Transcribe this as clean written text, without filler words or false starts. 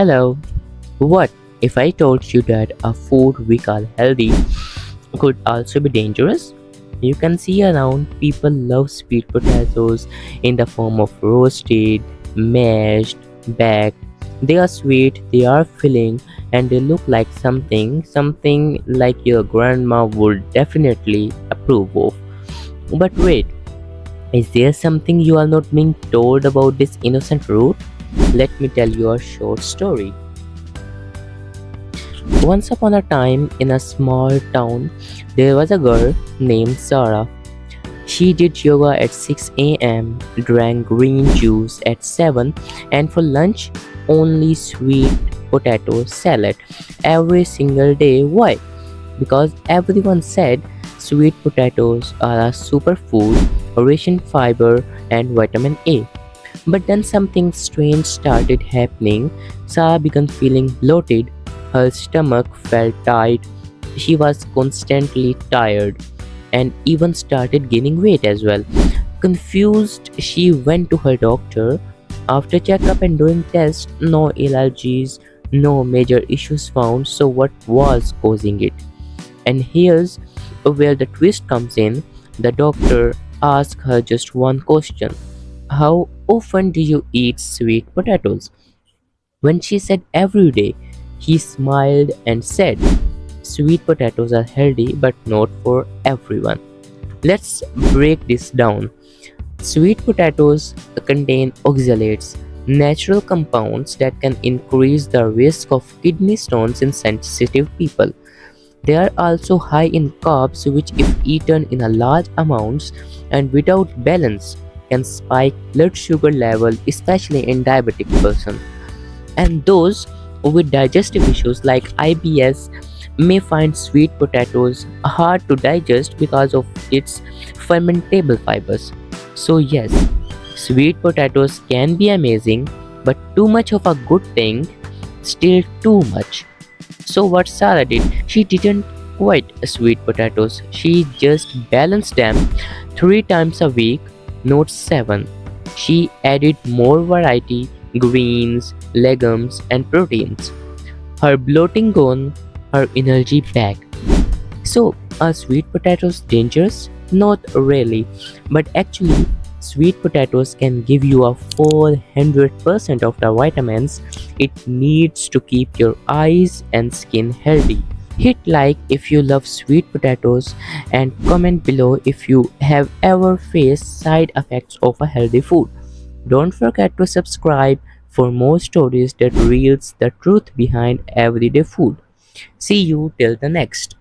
Hello, what if I told you that a food we call healthy could also be dangerous? You can see around people love sweet potatoes in the form of roasted, mashed, baked. They are sweet, they are filling, and they look like something like your grandma would definitely approve of. But wait, is there something you are not being told about this innocent root? Let me tell you a short story. Once upon a time, in a small town, there was a girl named Sarah. She did yoga at 6 a.m., drank green juice at 7, and for lunch, only sweet potato salad every single day. Why? Because everyone said sweet potatoes are a superfood, rich in fiber and vitamin A. But then something strange started happening. Sarah began feeling bloated. Her stomach felt tight. She was constantly tired and even started gaining weight as well. Confused, she went to her doctor. After checkup and doing tests, no allergies, no major issues found. So, what was causing it? And here's where the twist comes in. The doctor asked her just one question: how often do you eat sweet potatoes? When she said every day, he smiled and said, sweet potatoes are healthy but not for everyone. Let's break this down. Sweet potatoes contain oxalates, natural compounds that can increase the risk of kidney stones in sensitive people. They are also high in carbs, which, if eaten in a large amounts and without balance, can spike blood sugar level, especially in diabetic person. And those with digestive issues like IBS may find sweet potatoes hard to digest because of its fermentable fibers. So yes, sweet potatoes can be amazing, but too much of a good thing, still too much. So what Sarah did, she didn't quite sweet potatoes. She just balanced them 3 times a week, not 7. She added more variety, greens, legumes, and proteins. Her bloating gone, her energy back. So, are sweet potatoes dangerous? Not really, but actually, sweet potatoes can give you a 400% of the vitamins it needs to keep your eyes and skin healthy. Hit like if you love sweet potatoes and comment below if you have ever faced side effects of a healthy food. Don't forget to subscribe for more stories that reveals the truth behind everyday food. See you till the next.